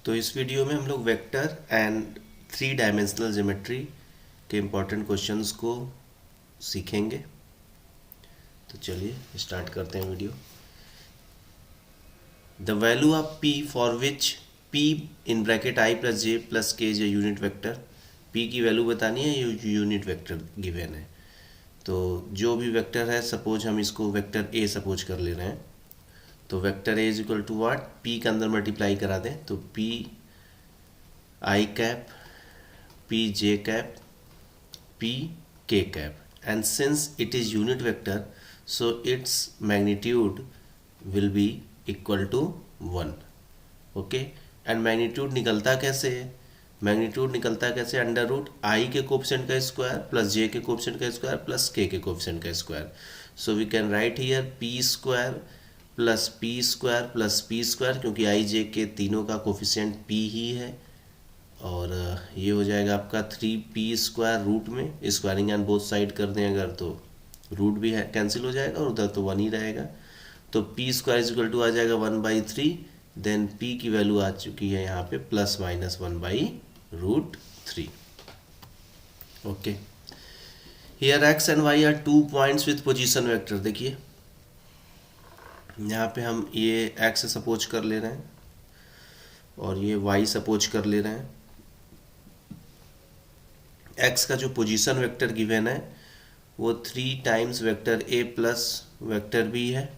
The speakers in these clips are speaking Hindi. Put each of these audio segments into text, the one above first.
तो इस वीडियो में हम लोग वेक्टर एंड 3 डायमेंशनल ज्योमेट्री के इम्पोर्टेंट क्वेश्चंस को सीखेंगे। तो चलिए स्टार्ट करते हैं video. The value of p for which p in bracket i plus j plus k is a unit vector. p की वैल्यू बतानी है, ये यूनिट वेक्टर गिवन है। तो जो भी वेक्टर है, सपोज हम इसको वेक्टर a सपोज कर ले रहे हैं, तो vector a is equal to what, p के अंदर मल्टीप्लाई करा दें तो p i cap, p j cap, p k cap, and since it is unit vector so its magnitude will be equal to 1. Okay, and magnitude निकलता कैसे है? मैग्नीट्यूड निकलता कैसे? अंडर रूट आई के कोफिशिएंट का स्क्वायर प्लस जे के कोफिशिएंट का स्क्वायर प्लस के कोफिशिएंट का square. So we can write here p square plus p square plus p square, क्योंकि आई जे के तीनों का कोफिशिएंट पी ही है। और ये हो जाएगा आपका 3p स्क्वायर रूट में, स्क्वायरिंग एंड बोथ साइड कर दें अगर तो रूट भी है कैंसिल हो जाएगा और उधर तो 1 ही रहेगा। तो p square is equal to आ जाएगा 1/3। देन p की वैल्यू आ चुकी है यहाँ पे plus minus 1/√3। Okay, here x and y are 2 points with position vector. देखिए यहाँ पे हम ये x सपोज कर ले रहे हैं और ये y सपोज कर ले रहे हैं। x का जो पोजीशन वेक्टर गिवन है वो 3 times vector a plus vector b है,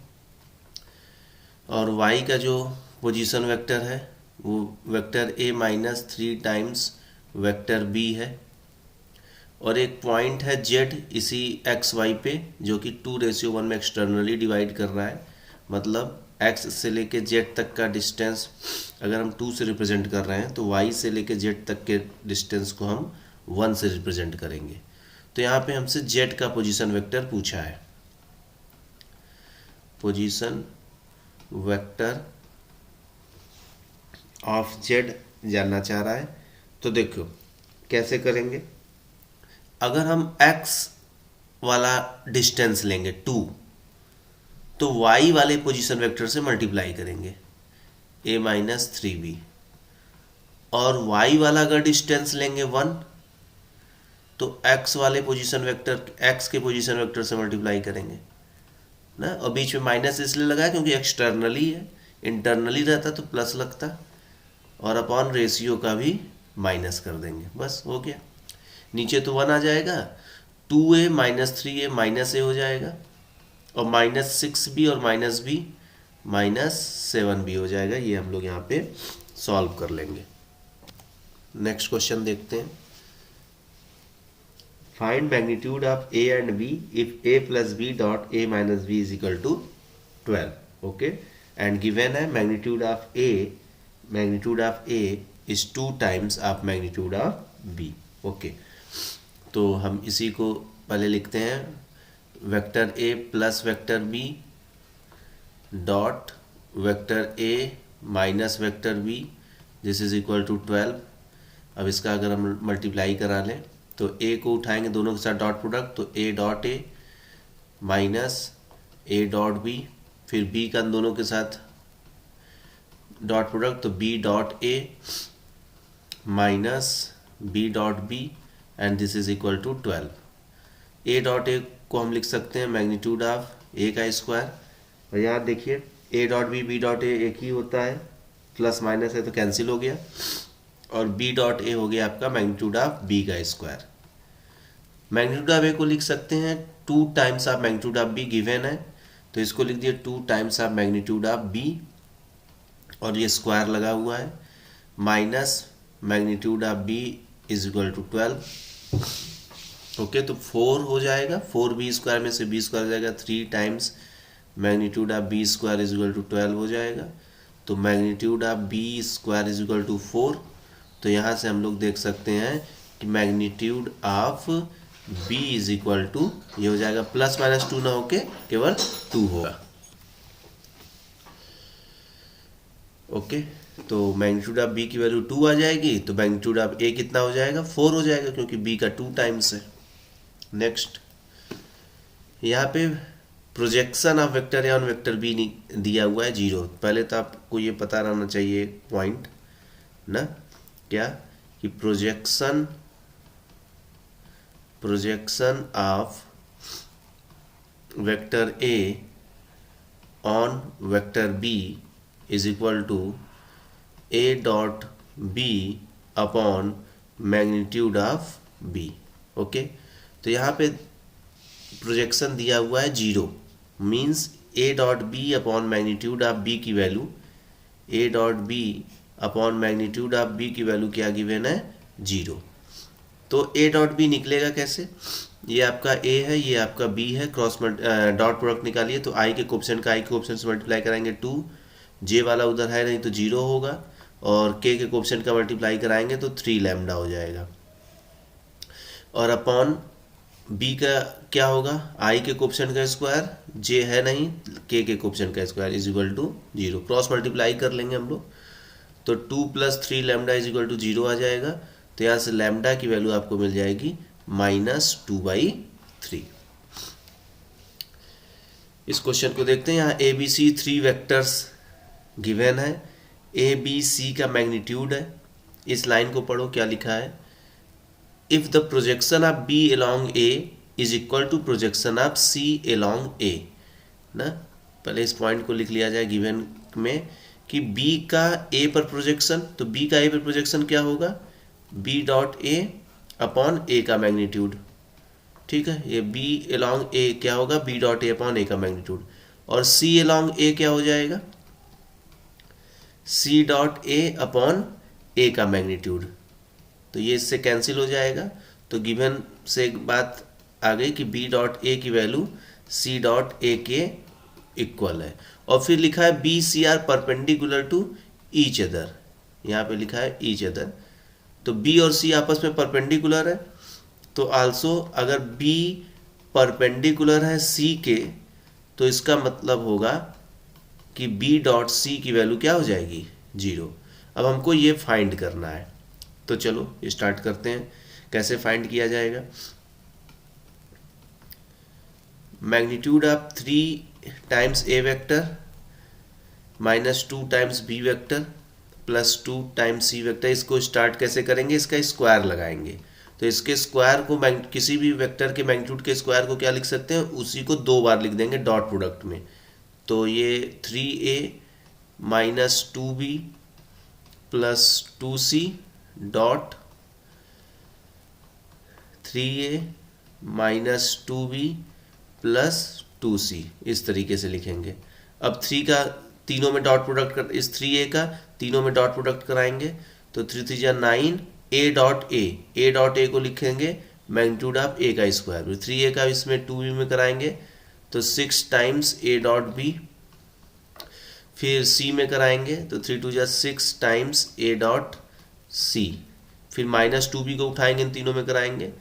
और y का जो पोजीशन वेक्टर है वो vector a minus 3 times vector b है। और एक पॉइंट है z इसी एक्स वाई पे जो कि 2:1 में एक्सटर्नली डिवाइड कर रहा है। मतलब x से लेके z तक का डिस्टेंस अगर हम 2 से रिप्रेजेंट कर रहे हैं तो y से लेके z तक के डिस्टेंस को हम 1 से रिप्रेजेंट करेंगे। तो यहाँ पे हमसे z का पोजीशन वेक्टर पूछा है, पोजीशन वेक्टर ऑफ z जानना चाह रहा है। तो देखो कैसे करेंगे। अगर हम x वाला डिस्टेंस लेंगे 2, तो y वाले पोजीशन वेक्टर से मल्टीप्लाई करेंगे a माइनस 3b, और y वाला अगर डिस्टेंस लेंगे 1 तो x वाले पोजीशन वेक्टर, x के पोजीशन वेक्टर से मल्टीप्लाई करेंगे ना। और बीच में माइनस इसलिए लगा क्योंकि एक्सटर्नली है, इंटरनली रहता तो प्लस लगता, और अपॉन रेशियो का भी माइनस कर देंगे, बस हो गया। नीचे तो 1 आ जाएगा, 2a minus 3a minus a हो जाएगा, और माइनस 6b और माइनस b माइनस 7b हो जाएगा। ये हम लोग यहाँ पे सॉल्व कर लेंगे। नेक्स्ट क्वेश्चन देखते हैं। Find magnitude of a and b if a plus b dot a minus b is equal to 12। Okay, and given है magnitude of a is 2 times of magnitude of b। Okay, तो हम इसी को पहले लिखते हैं, vector a plus vector b dot vector a minus vector b, this is equal to 12। अब इसका अगर हम मल्टीप्लाई करा लें तो a को उठाएंगे दोनों के साथ डॉट प्रोडक्ट, तो a dot a minus a dot b, फिर b का दोनों के साथ डॉट प्रोडक्ट तो b dot a minus b dot b, and this is equal to 12। a dot a को हम लिख सकते हैं मैग्नीट्यूड ऑफ a का स्क्वायर, और यहाँ देखिए a dot b dot a एक ही होता है, प्लस माइनस है तो कैंसिल हो गया, और b डॉट a हो गया आपका मैग्नीट्यूड ऑफ b का स्क्वायर। मैग्नीट्यूड ऑफ a को लिख सकते हैं 2 times of magnitude of b given है, तो इसको लिख दिए 2 times of magnitude of b, और ये स्क्वायर लगा हुआ है, minus magnitude of b is equal to 12। Okay, तो 4 हो जाएगा, 4b स्क्वायर में से b स्क्वायर हो जाएगा, 3 times magnitude of b square is equal to 12 हो जाएगा। तो magnitude of b square is equal to 4। तो यहाँ से हम लोग देख सकते हैं कि magnitude of b is equal to, ये हो जाएगा प्लस माइनस 2 ना होके केवल 2 होगा। ओके, तो मैग्नीट्यूड ऑफ b की वैल्यू 2 आ जाएगी, तो मैग्नीट्यूड ऑफ a कितना हो जाएगा? 4 हो जाएगा, क्योंकि b का 2 टाइम्स है। नेक्स्ट, यहाँ पे projection of vector a on vector b दिया हुआ है 0। पहले तो आपको ये पता रहना चाहिए पॉइंट ना, क्या कि projection of vector A on vector B is equal to A dot B upon magnitude of B. Okay, तो यहाँ पे प्रोजेक्शन दिया हुआ है 0, means A dot B upon magnitude of B की value, A dot B upon magnitude of B की वैल्यू क्या गिवन है 0। तो ए डॉट बी निकलेगा कैसे, ये आपका ए है, ये आपका बी है, क्रॉस डॉट प्रोडक्ट निकालिए तो आई के कोएफिशिएंट का आई के कोएफिशिएंट से मल्टीप्लाई कराएंगे 2, जे वाला उधर है नहीं तो 0 होगा, और के कोएफिशिएंट का मल्टीप्लाई कराएंगे तो 3 लैम्डा हो जाएगा, और अपॉन बी का क्या होगा, आई के कोएफिशिएंट का स्क्वायर, जे है नहीं, के कोएफिशिएंट का square is equal to 0। Cross multiply कर लेंगे हम लोग तो 2 + 3 लैम्डा इज इक्वल टू 0 आ जाएगा। तो यहाँ से लैम्डा की वैल्यू आपको मिल जाएगी -2/3। इस क्वेश्चन को देखते हैं। यहाँ a b c 3 vectors given है, ए बी सी का मैग्नीट्यूड है। इस लाइन को पढ़ो क्या लिखा है, if the projection of b along a is equal to projection of c along a ना। पहले इस पॉइंट को लिख लिया जाए गिवन में कि b का a पर प्रोजेक्शन, तो b का a पर प्रोजेक्शन क्या होगा, b dot a upon a का मैग्नीट्यूड। ठीक है, ये b along a क्या होगा, b dot a upon a का मैग्नीट्यूड, और c along a क्या हो जाएगा, c डॉट a अपॉन a का मैग्नीट्यूड। तो ये इससे कैंसिल हो जाएगा। तो गिवन से एक बात आ गई कि b डॉट a की वैल्यू c डॉट a के इक्वल है, और फिर लिखा है b c are perpendicular to each other, यहाँ पे लिखा है ईच अदर, तो बी और सी आपस में परपेंडिकुलर है, तो आल्सो अगर बी परपेंडिकुलर है सी के तो इसका मतलब होगा कि बी डॉट सी की वैल्यू क्या हो जाएगी 0। अब हमको ये फाइंड करना है, तो चलो स्टार्ट करते हैं। कैसे फाइंड किया जाएगा, magnitude of 3 times a vector -2 times b vector +2 times c vector. इसको स्टार्ट कैसे करेंगे, इसका स्क्वायर लगाएंगे। तो इसके स्क्वायर को किसी भी वेक्टर के मैग्नीट्यूड के स्क्वायर को क्या लिख सकते हैं, उसी को 2 बार लिख देंगे डॉट प्रोडक्ट में। तो ये 3a - 2b + 2c dot 3a - 2b + 2c, इस तरीके से लिखेंगे। अब 3 का तीनों में डॉट प्रोडक्ट कर, इस 3a का तीनों में डॉट प्रोडक्ट कराएंगे तो 3 3 9, a डॉट a को लिखेंगे मैग्नीट्यूड ऑफ a का स्क्वायर। 3a का इसमें 2b में कराएंगे तो 6 टाइम्स a डॉट b, फिर c में कराएंगे तो 3 2 6 टाइम्स a डॉट c, फिर -2b को उठाएंगे इन तीनों में कराएंगे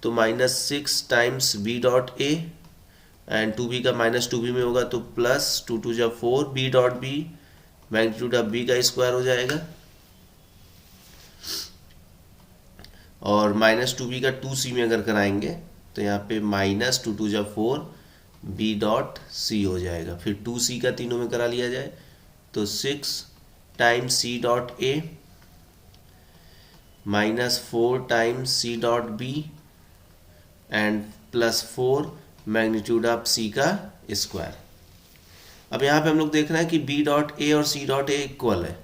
तो -6 times b dot a, and 2b का -2b में होगा तो +2 2 4 b dot b, magnitude of b का स्क्वायर हो जाएगा, और -2b का 2c में अगर कराएंगे तो यहाँ पे -2 2 4 b डॉट c हो जाएगा। फिर 2c का तीनों में करा लिया जाए तो 6 टाइम्स c डॉट a -4 times c dot b and +4 magnitude of c का स्क्वायर। अब यहाँ पे हम लोग देख रहे हैं कि b डॉट a और c डॉट a इक्वल है,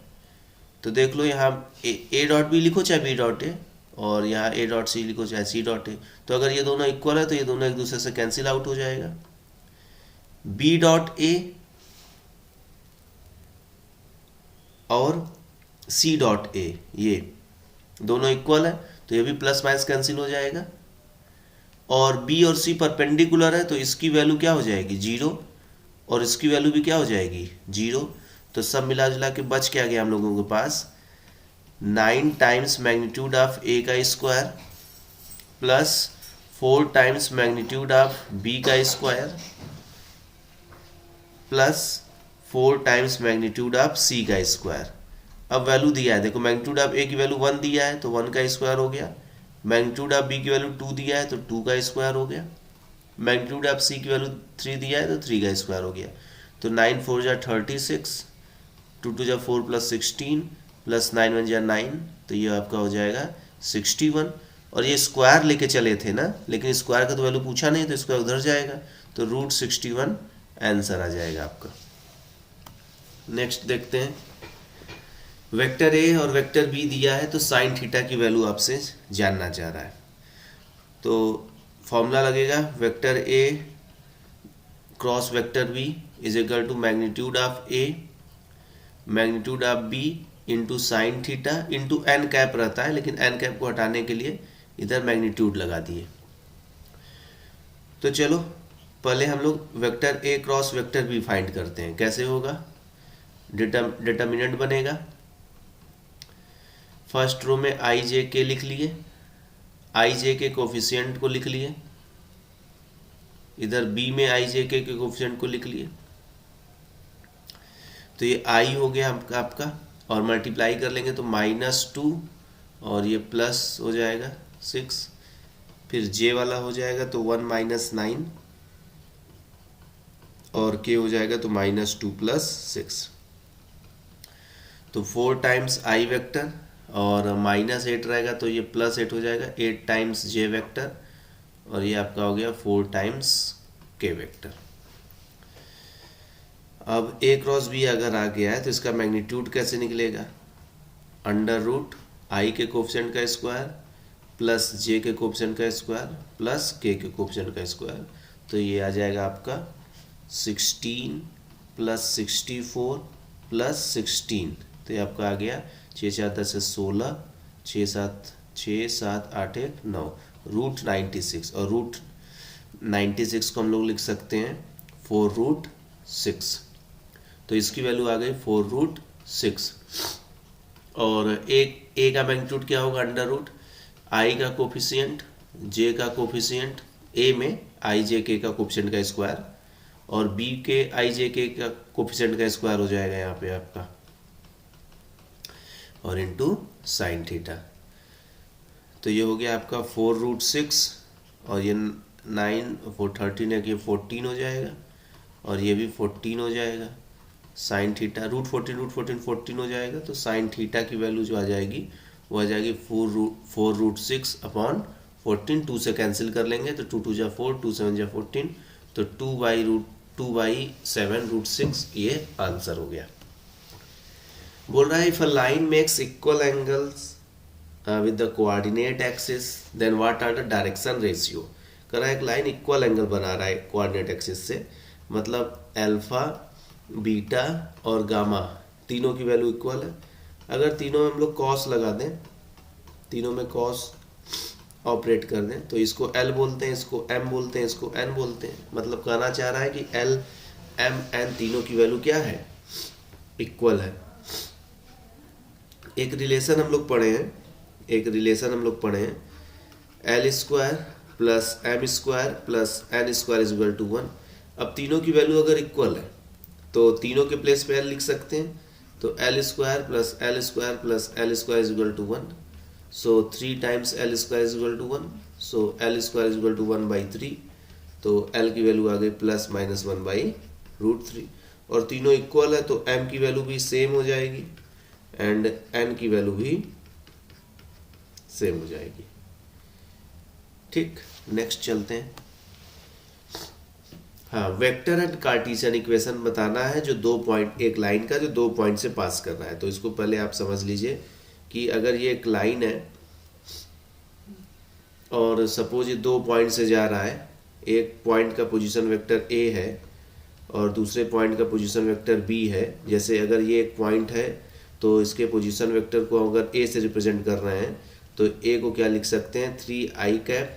तो देख लो यहाँ a डॉट b लिखो चाहे b डॉट a, और यहाँ a डॉट c लिखो चाहे c डॉट a। तो अगर ये दोनों इक्वल है तो ये दोनों एक दूसरे से कैंसिल आउट हो जाएगा। b डॉट a और c डॉट a ये दोनों इक्वल है तो ये भी प्लस माइनस कैंसिल हो जाएगा, और b और c परपेंडिकुलर है तो इसकी वैल्यू क्या हो जाएगी 0, और इसकी वैल्यू भी क्या हो जाएगी 0। तो सब मिला जुला के बच क्या गया हम लोगों के पास 9 टाइम्स मैग्नीट्यूड ऑफ a का square +4 times magnitude of b का square +4 times magnitude of c का स्क्वायर। अब वैल्यू दिया है, देखो मैग्नीट्यूड ऑफ a की वैल्यू 1 दिया है तो 1 का स्क्वायर हो गया, मैग्नीट्यूड ऑफ b की वैल्यू 2 दिया है तो 2 का स्क्वायर हो गया, मैग्नीट्यूड ऑफ c की वैल्यू 3 दिया है तो 3 का स्क्वायर हो गया। तो 9 4 36, 2 2 4 + 16, प्लस 9 1 जा 9, तो ये आपका हो जाएगा 61। और ये स्क्वायर लेके चले थे ना, लेकिन स्क्वायर का तो वैल्यू पूछा नहीं, तो स्क्वायर उधर जाएगा, तो √61 आंसर आ जाएगा आपका। नेक्स्ट देखते हैं, वेक्टर ए और वेक्टर बी दिया है, तो साइन थीटा की वैल्यू आपसे जानना चाह रहा है। तो फॉर्मूला लगेगा vector a cross vector B is equal to magnitude of a magnitude of b into sine theta into n cap रहता है, लेकिन एन कैप को हटाने के लिए इधर मैग्नीट्यूड लगा दिए। तो चलो पहले हम लोग vector a cross vector b find करते हैं। कैसे होगा, डिटर्मिनेंट बनेगा, फर्स्ट रो में आई जे के लिख लिए, आई जे के कोफिशिएंट को लिख लिए, इधर बी में आई जे के कोफिशिएंट को लिख लिए, तो ये आई हो गया आपका, और मल्टीप्लाई कर लेंगे तो -2 और ये प्लस हो जाएगा 6, फिर जे वाला हो जाएगा तो 1 - 9 और के हो जाएगा तो -2 + 6, तो 4 टाइम्स आई वेक्टर और -8 रहेगा तो ये +8 हो जाएगा, 8 टाइम्स जे वेक्टर और ये आपका हो गया 4 टाइम्स के वेक्टर। अब ए क्रॉस बी अगर आ गया है तो इसका मैग्नीट्यूड कैसे निकलेगा, √ आई के कोफिशिएंट का स्क्वायर प्लस जे के कोफिशिएंट का स्क्वायर प्लस के कोफिशिएंट का स्क्वायर, तो ये आ जाएगा आपका 16 + 64 + 16, तो ये आपका आ गया 6 4 10 16, 6 7 8 1 9, √96, और √96 को हम लोग लिख सकते हैं 4√6, तो इसकी वैल्यू आ गई 4√6। और ए का मैग्नीट्यूड क्या होगा, √ आई का कोफिशिएंट, जे का कोफिशिएंट, ए में आई जे के का कोफिशिएंट का स्क्वायर और बी के आई जे के का कोफिशिएंट का स्क्वायर हो जाएगा यहाँ पे आपका, और इनटू साइन थीटा, तो ये हो गया आपका 4√6 और ये 9 4 13 है कि 14 हो जाएगा और ये भी 14 हो जाएगा, साइन थीटा √14 हो जाएगा, तो साइन थीटा की वैल्यू जो आ जाएगी वो आ जाएगी 4√6 अपॉन 14, 2 से कैंसिल कर लेंगे तो 2 2 जा 4, 2 7 जा 14, तो 2/7 ये आंसर हो गया। बोल रहा है if a line makes equal angles with the coordinate axis then what are the direction ratio. कह रहा है एक लाइन इक्वल एंगल बना रहा है कोऑर्डिनेट एक्सिस से, मतलब अल्फा बीटा और गामा तीनों की वैल्यू इक्वल है। अगर तीनों में हम लोग कॉस लगा दें, तीनों में कॉस ऑपरेट कर दें, तो इसको L बोलते हैं, इसको M बोलते हैं, इसको N बोलते हैं, मतलब कहना चाह रहा है कि L M N तीनों की वैल्यू क्या है, इक्वल है। एक रिलेशन हम लोग पढ़े हैं, L² + M² + N² = 1। अब तीनों की वैल्यू अगर इक्वल है तो तीनों के प्लेस पे L लिख सकते हैं, तो L² + L² + L² = 1, so 3 times L² = 1, so L² = 1/3, तो L की वैल्यू आ गई +-1/√3, और तीनों इक्वल है तो M की वैल्यू भी सेम हो जाएगी एंड N की वैल्यू भी सेम हो जाएगी। ठीक, नेक्स्ट चलते हैं। हाँ, वेक्टर एंड कार्टेशियन इक्वेशन बताना है जो 2 पॉइंट, एक लाइन का जो 2 पॉइंट से पास कर रहा है। तो इसको पहले आप समझ लीजिए कि अगर ये एक लाइन है और सपोज ये 2 पॉइंट से जा रहा है, एक पॉइंट का पोजीशन वेक्टर A है और दूसरे पॉइंट का पोजीशन वेक्टर B है। जैसे अगर ये एक पॉइंट है तो इसके पोजीशन वेक्टर को अगर A से रिप्रेजेंट कर रहे हैं तो A को क्या लिख सकते हैं, 3i,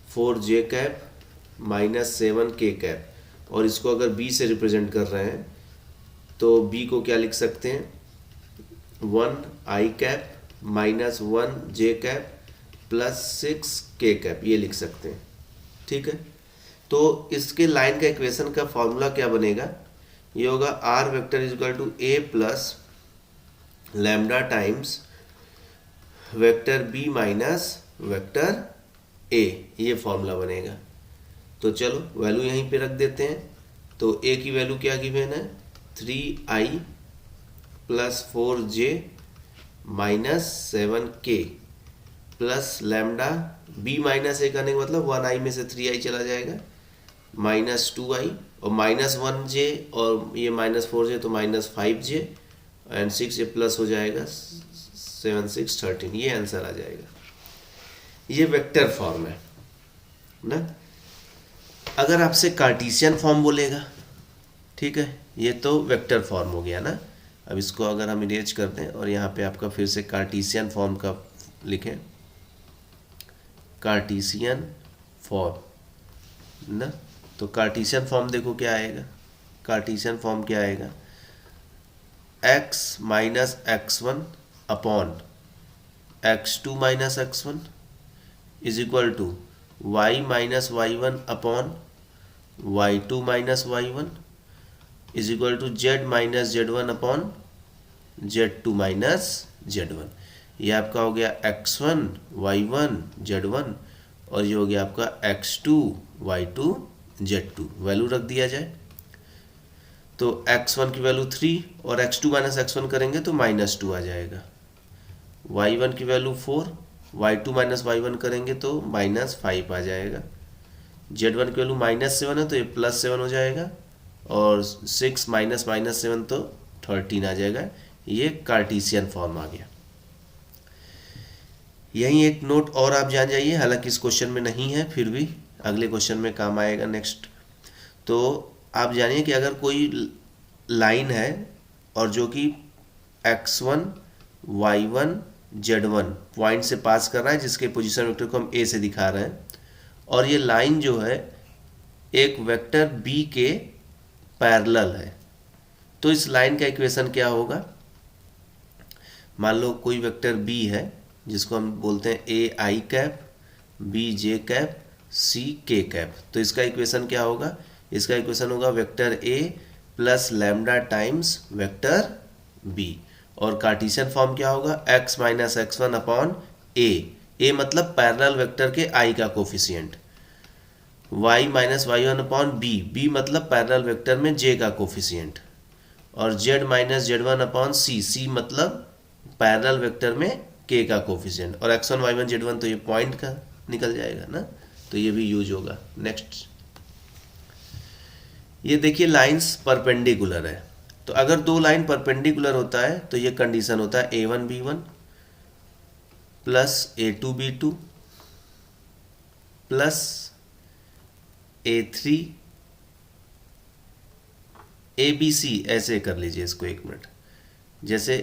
4j, -7k, और इसको अगर B से रिप्रेजेंट कर रहे हैं तो B को क्या लिख सकते हैं, 1i, -1j + 6k, ये लिख सकते हैं। ठीक है, तो इसके लाइन का इक्वेशन का फॉर्मूला क्या बनेगा, ये होगा r vector = a + lambda times vector b minus vector a, ये फॉर्मूला बनेगा। तो चलो वैल्यू यहीं पे रख देते हैं। तो a की वैल्यू क्या गिवन है, 3i plus 4j minus 7k plus lambda b minus A करने का मतलब 1i में से 3i चला जाएगा माइनस 2i और माइनस 1j और ये माइनस 4j तो माइनस 5j एंड 6 ये प्लस हो जाएगा 7 6 13। ये आंसर आ जाएगा। ये वेक्टर फॉर्म है ना। अगर आपसे कार्टेशियन फॉर्म बोलेगा, ठीक है, ये तो वेक्टर फॉर्म हो गया ना। अब इसको अगर हम इरेज कर दें और यहाँ पे आपका फिर से कार्टेशियन फॉर्म का लिखें, कार्टेशियन फॉर्म ना, तो कार्टेशियन फॉर्म देखो क्या आएगा। कार्टेशियन फॉर्म क्या आएगा, x minus x1 upon x2 minus x1 is equal to y minus y1 upon y2 minus y1 is equal to z minus z1 upon z2 minus z1। ये आपका हो गया x1 y1 z1 और ये हो गया आपका x2 y2 z2। वैल्यू रख दिया जाए तो x1 की वैल्यू 3 और x2 माइनस x1 करेंगे तो माइनस 2 आ जाएगा। y1 की वैल्यू 4, y2 माइनस y1 करेंगे तो माइनस 5 आ जाएगा। z1 की वैल्यू माइनस 7 है तो ये प्लस 7 हो जाएगा और 6 माइनस माइनस 7 तो 13 आ जाएगा। ये कार्टेशियन फॉर्म आ गया। यही एक नोट और आप जान जाइए, हालांकि इस क्वेश्चन में नहीं है फिर भी अगले क्वेश्चन में काम आएगा नेक्स्ट। तो आप जानिए कि अगर कोई लाइन है और जो कि x1 y1 z1 पॉइंट से पास कर रहा है, जिसके पोजीशन वेक्टर को हम a से दिखा रहे हैं, और ये लाइन जो है एक वेक्टर b के पैरेलल है, तो इस लाइन का इक्वेशन क्या होगा। मान लो कोई वेक्टर b है जिसको हम बोलते हैं a i cap, b j cap, c k cap, तो इसका इक्वेशन क्या होगा। इसका इक्वेशन होगा vector a plus lambda times vector b और कार्टेशियन फॉर्म क्या होगा, x minus x1 upon a मतलब पैरेलल वेक्टर के i का coefficient, y minus y1 upon b मतलब पैरेलल वेक्टर में j का कोफिशिएंट, और z minus z1 upon c मतलब पैरेलल वेक्टर में k का कोफिशिएंट, और x1 y1 z1 तो ये पॉइंट का निकल जाएगा ना, तो ये भी यूज होगा। नेक्स्ट, ये देखिए लाइंस परपेंडिकुलर है, तो अगर दो लाइन परपेंडिकुलर होता है तो ये कंडीशन होता है a1 b1 plus a2 b2 plus a3 abc। ऐसे कर लीजिए इसको एक मिनट। जैसे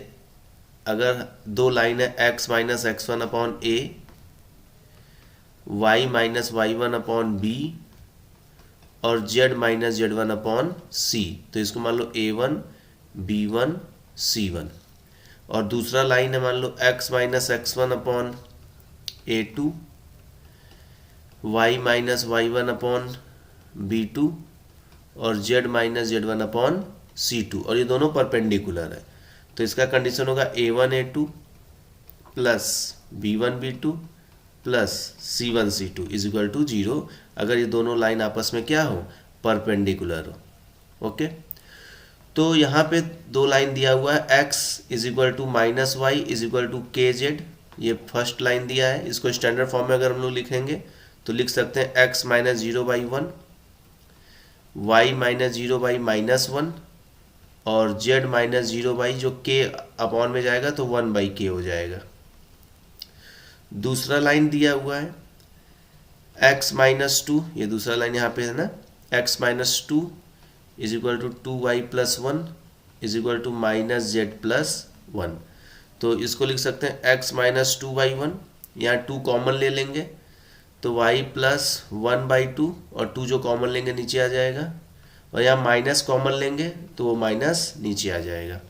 अगर दो लाइन है x minus x1 upon a, y minus y1 upon b और z minus z1 upon c, तो इसको मान लो a1 b1 c1। और दूसरा लाइन है मान लो x minus x1 upon a2, y minus y1 upon b2 और z minus z1 upon c2, और ये दोनों परपेंडिकुलर है, तो इसका कंडीशन होगा a1 a2 plus b1 b2 plus c1 c2 is equal to 0, अगर ये दोनों लाइन आपस में क्या हो, परपेंडिकुलर हो। ओके, तो यहाँ पे दो लाइन दिया हुआ है x is equal to minus y is equal to k z, ये फर्स्ट लाइन दिया है। इसको स्टैंडर्ड फॉर्म में अगर हम लोग लिखेंगे तो लिख सकते हैं x minus 0 by 1, y minus 0 by minus 1 और z माइनस 0 बाई जो k अपॉन में जाएगा तो 1 बाई k हो जाएगा। दूसरा लाइन दिया हुआ है x माइनस 2, ये दूसरा लाइन यहाँ पे है ना, x minus 2 is equal to 2y plus 1 is equal to minus z plus 1, तो इसको लिख सकते हैं x माइनस 2 बाई 1, यहाँ 2 कॉमन ले लेंगे तो y प्लस 1 बाई 2 और 2 जो कॉमन लेंगे नीचे आ जाएगा, और यहाँ माइनस कॉमन लेंगे तो वो माइनस नीचे आ जाएगा।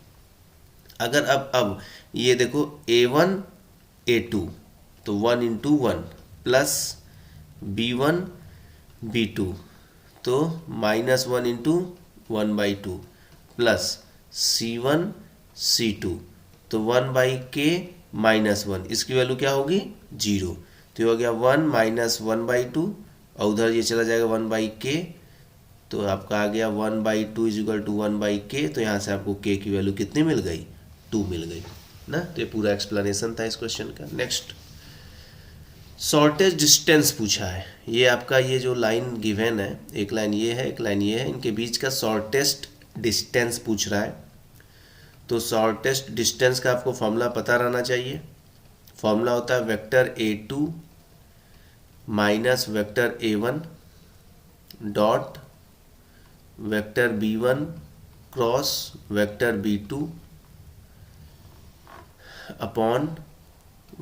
अगर अब ये देखो a1 a2 तो 1 इंटू 1 प्लस b1 b2 तो minus 1 into 1 by 2 plus c1 c2 तो 1 बाई k माइनस 1, इसकी वैल्यू क्या होगी 0, तो ये हो गया 1 माइनस 1 बाई 2 और उधर ये चला जाएगा 1 बाई k, तो आपका आ गया 1 by 2 is equal to 1 by k, तो यहाँ से आपको k की वैल्यू कितनी मिल गई 2 मिल गई ना। तो ये पूरा एक्सप्लेनेशन था इस क्वेश्चन का। नेक्स्ट, शॉर्टेज डिस्टेंस पूछा है। ये आपका ये जो लाइन गिवन है, एक लाइन ये है एक लाइन ये है, इनके बीच का शॉर्टेस्ट डिस्टेंस पूछ रहा है। तो शॉर्टेस्ट डिस्टेंस का आपको फॉर्मूला पता रहना चाहिए। फॉर्मूला होता है vector A2 minus vector A1 dot vector B1 cross vector B2 upon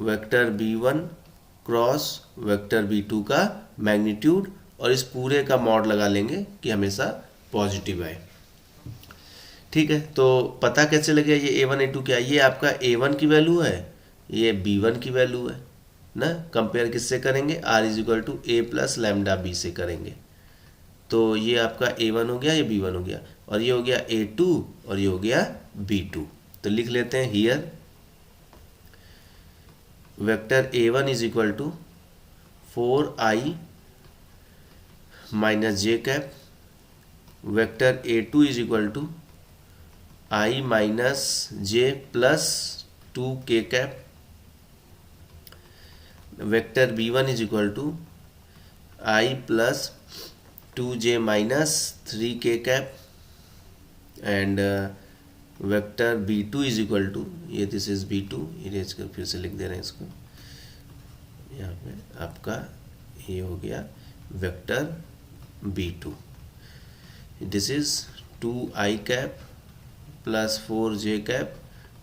vector B1 cross vector B2 का मैग्नीट्यूड, और इस पूरे का मॉड लगा लेंगे कि हमेशा पॉजिटिव आए। ठीक है, तो पता कैसे लगे ये A1 A2 क्या है? ये आपका A1 की वैल्यू है, ये B1 की वैल्यू है ना। कंपेयर किससे करेंगे? R is equal to A plus lambda B से करेंगे। तो ये आपका A1 हो गया, ये B1 हो गया, और ये हो गया A2 और ये हो गया B2। तो लिख लेते हैं here vector A1 is equal to 4i minus j cap, vector A2 is equal to i minus j plus 2k cap, vector B1 is equal to i plus 2j minus 3k cap, and vector B2 is equal to, ये दिस इज B2, इरेज कर फिर से लिख दे रहे हैं इसको, यहाँ पे आपका ये हो गया vector B2, this is 2i cap plus 4j cap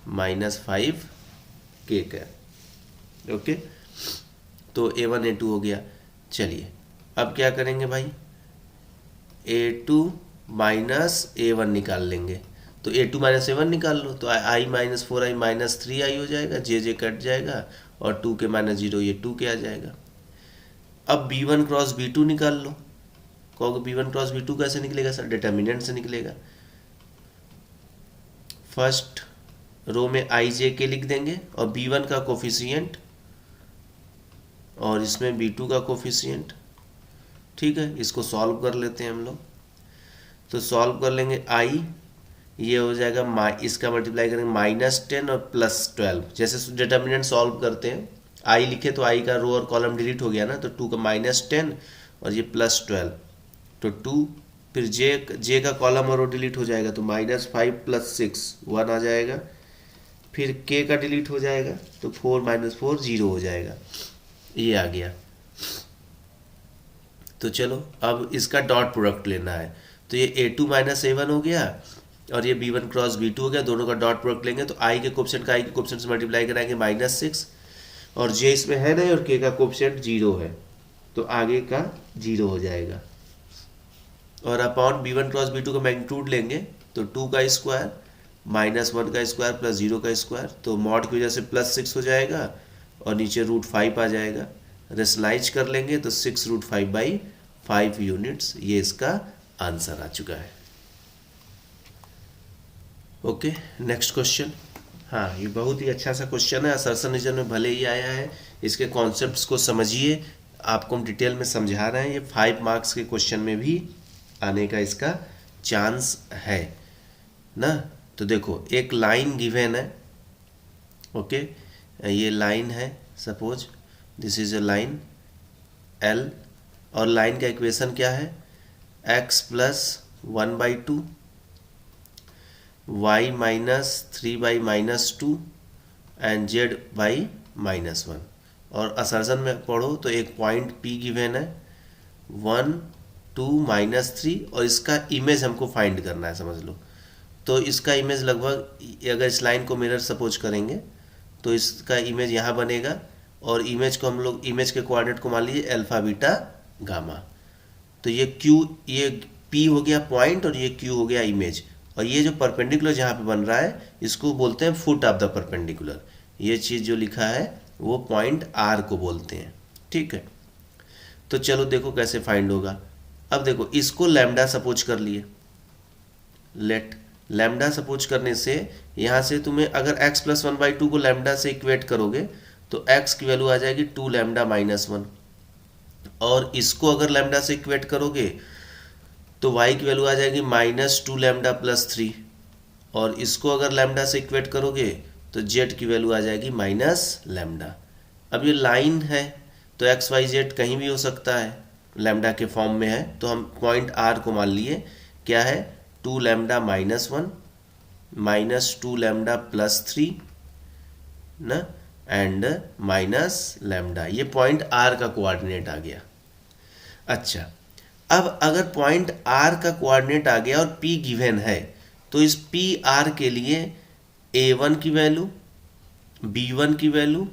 minus 5k cap. Okay, तो A1 A2 हो गया। चलिए अब क्या करेंगे भाई, A2 माइनस A1 निकाल लेंगे। तो A2 माइनस A1 निकाल लो, तो i minus 4i minus 3i हो जाएगा, जे कट जाएगा, और 2 के माइनस 0 ये 2 के आ जाएगा। अब B1 क्रॉस B2 निकाल लो। कहोगे B1 क्रॉस B2 कैसे निकलेगा सर? डिटर्मिनेंट से निकलेगा। फर्स्ट रो में i j के लिख देंगे और B1 का कोफिशिएंट और इसमें B2 का कोफिशिएंट। ठीक है, इसको सॉल्व कर लेते हैं हम लोग। तो सॉल्व कर लेंगे i, ये हो जाएगा इसका मल्टीप्लाई करेंगे -10 और +12। जैसे डिटर्मिनेंट सॉल्व करते हैं, i लिखे तो i का रो और कॉलम डिलीट हो गया ना, तो 2 का -10 और ये +12, तो 2, फिर j का कॉलम और रो डिलीट हो जाएगा, तो -5 + 6 1 आ जाएगा, फिर k का डिलीट हो जाएगा, तो 4 - 4 0 हो जाएगा, ये आ गया। तो चलो अब इसका डॉट प्रोडक्ट लेना है। तो ये A2 माइनस A1 हो गया और ये B1 क्रॉस B2 हो गया, दोनों का डॉट प्रोडक्ट लेंगे। तो i के कोएफिशिएंट का i के कोएफिशिएंट से मल्टीप्लाई कराएंगे -6, और j इसमें है नहीं, और k का कोएफिशिएंट 0 है, तो आगे का 0 हो जाएगा। और अपॉन B1 क्रॉस B2 का मैग्नीट्यूड लेंगे, तो 2 का स्क्वायर -1 का स्क्वायर प्लस 0 का स्क्वायर, तो मॉड की वजह से +6 हो जाएगा और नीचे √5 आ जाएगा। रेशनलाइज कर लेंगे तो 6√5/5 यूनिट्स, ये इसका आंसर आ चुका है। Okay, next question. हाँ, ये बहुत ही अच्छा सा क्वेश्चन है, असर्शन रीजन में भले ही आया है, इसके कॉन्सेप्ट्स को समझिए, आपको हम डिटेल में समझा रहे हैं। ये 5 मार्क्स के क्वेश्चन में भी आने का इसका चांस है ना। तो देखो, एक लाइन गिवन है, ओके, ये लाइन है, suppose this is a line L, और लाइन का इक्वेशन क्या है? x + 1/2 y - 3/-2 and z (-1). और असर्शन में पढ़ो तो एक पॉइंट P गिवन है 1 2 -3, और इसका इमेज हमको फाइंड करना है, समझ लो। तो इसका इमेज लगभग, अगर इस लाइन को मिरर सपोज करेंगे तो इसका इमेज यहाँ बनेगा, और इमेज को हम लोग, इमेज के कोऑर्डिनेट को मान लीजिए अल्फा बीटा गामा। तो ये Q, ये P हो गया पॉइंट और ये Q हो गया इमेज, और ये जो परपेंडिकुलर जहाँ पे बन रहा है इसको बोलते हैं फुट ऑफ द परपेंडिकुलर। ये चीज़ जो लिखा है वो पॉइंट R को बोलते हैं। ठीक है, तो चलो देखो कैसे फाइंड होगा। अब देखो, इसको लैम्डा सपोज कर लिए, लेट लैम्डा सपोज करने से यहाँ से तुम्हें अगर x + 1/2 को लैम्डा से इक्वेट करोगे तो x की वैल्यू आ जाएगी 2 लैम्डा -1, और इसको अगर लैम्डा से इक्वेट करोगे तो y की वैल्यू आ जाएगी -2 लैम्डा + 3, और इसको अगर लैम्डा से इक्वेट करोगे तो जेड की वैल्यू आ जाएगी माइनस लैम्डा। अब ये लाइन है तो एक्स वाई जेड कहीं भी हो सकता है, लैम्डा के फॉर्म में है, तो हम पॉइंट आर को मान लिए क्या है 2 lambda minus 1 minus 2 lambda plus 3 ना एंड माइनस लैम्डा, ये पॉइंट आर का कोऑर्डिनेट आ गया। अच्छा, अब अगर पॉइंट आर का कोऑर्डिनेट आ गया और पी गिवन है तो इस पी आर के लिए a1 की वैल्यू, b1 की वैल्यू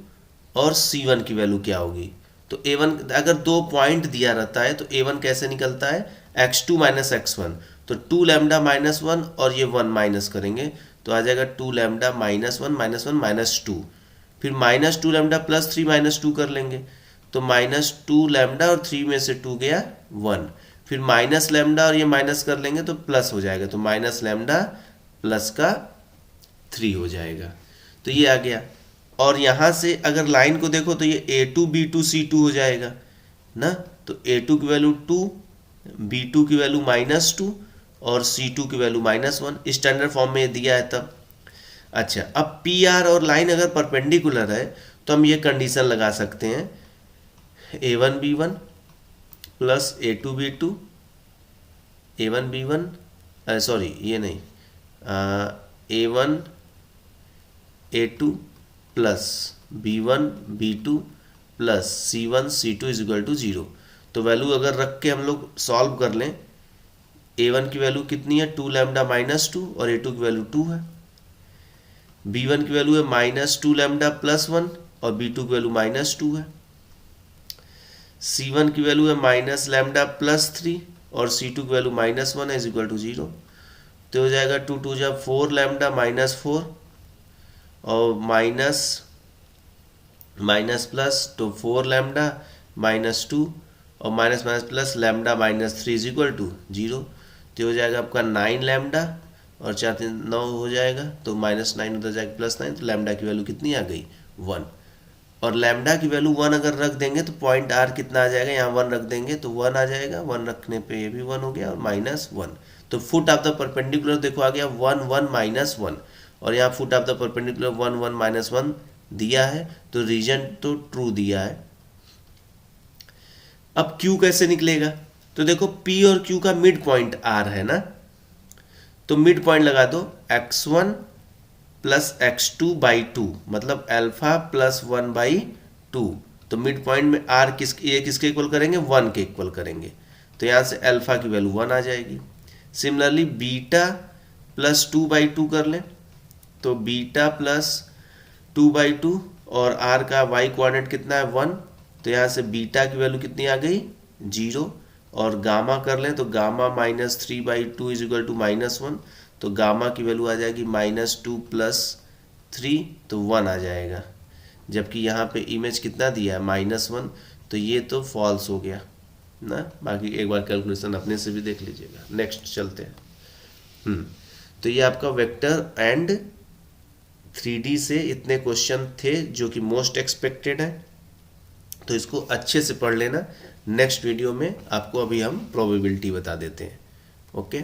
और c1 की वैल्यू क्या होगी। तो a1 अगर 2 पॉइंट दिया रहता है तो a1 कैसे निकलता है x2 माइनस x1, तो 2 लैम्डा माइनस 1 और ये 1 माइनस करेंगे तो आ जाएगा 2 लैम्डा माइनस 1 माइनस 2, फिर माइनस 2 लैम्डा प्लस 3 माइनस 2 कर लेंगे तो माइनस 2 लैम्डा और 3 में से 2 गया 1, फिर माइनस लैम्डा और ये माइनस कर लेंगे तो प्लस हो जाएगा, तो माइनस लैम्डा प्लस का 3 हो जाएगा। तो ये आ गया। और यहाँ से अगर लाइन को देखो तो ये a2 b2 c2 हो जाएगा ना, तो a2 की वैल्यू 2, b2 की वैल्यू माइनस 2 और c2 की वैल्यू माइनस 1, स्टैंडर्ड फॉर्म में दिया है तब। अच्छा, अब पी आर और लाइन अगर परपेंडिकुलर है तो हम ये कंडीशन लगा सकते हैं a1 b1 plus a2 b2, a1 b1 sorry ये नहीं a1 a2 plus b1 b2 plus c1 c2 is equal to 0। तो वैल्यू अगर रख के हम लोग सॉल्व कर लें, a1 की वैल्यू कितनी है 2 लैम्डा माइनस 2 और a2 की वैल्यू 2 है, b1 की वैल्यू है माइनस 2 लैम्डा प्लस 1 और b2 की वैल्यू माइनस 2 है, c1 की वैल्यू है माइनस लैम्डा प्लस 3 और c2 की वैल्यू माइनस 1 है इज इक्वल टू 0। तो हो जाएगा 2 2 जब 4 लैम्डा माइनस 4 और माइनस प्लस तो 4 लैम्डा माइनस 2 और minus minus plus lambda minus 3 is equal to 0। तो हो जाएगा आपका 9 लैम्डा और 4 3 9 हो जाएगा, तो माइनस 9 उधर जाएगा प्लस 9, तो लैम्डा की वैल्यू कितनी आ गई 1। और लैम्डा की वैल्यू 1 अगर रख देंगे तो पॉइंट आर कितना आ जाएगा, यहाँ 1 रख देंगे तो 1 आ जाएगा, 1 रखने पे ये भी 1 हो गया और माइनस 1। तो फुट ऑफ द परपेंडिकुलर देखो आ गया 1 1 माइनस 1 और यहाँ foot of the perpendicular 1 1 minus 1 दिया है, तो रीजन तो ट्रू दिया है। अब Q कैसे निकलेगा, तो देखो P और Q का मिड पॉइंट R है ना, तो मिड पॉइंट लगा दो x1 प्लस x2 बाई 2 मतलब अल्फा प्लस 1 बाई 2। तो मिड पॉइंट में R किसके इक्वल करेंगे 1 के इक्वल करेंगे, तो यहाँ से अल्फा की वैल्यू 1 आ जाएगी। सिमिलरली बीटा प्लस 2 बाई 2 कर लें तो बीटा प्लस 2 बाई 2 और R का y कोऑर्डिनेट कितना है 1, तो यहाँ से बीटा की वैल्यू कितनी आ गई 0 और गामा कर लें तो gamma minus 3 by 2 is equal to minus 1, तो गामा की वैल्यू आ जाएगी माइनस 2 प्लस 3 तो 1 आ जाएगा, जबकि यहाँ पे इमेज कितना दिया है माइनस 1, तो ये तो फॉल्स हो गया ना। बाकी एक बार कैलकुलेशन अपने से भी देख लीजिएगा। नेक्स्ट चलते हैं। तो ये आपका वेक्टर एंड 3D से इतने क्वेश्चन थे जो कि मोस्ट एक्सपेक्टेड है, तो इसको अच्छे से पढ़ लेना। नेक्स्ट वीडियो में आपको अभी हम प्रोबेबिलिटी बता देते हैं। ओके।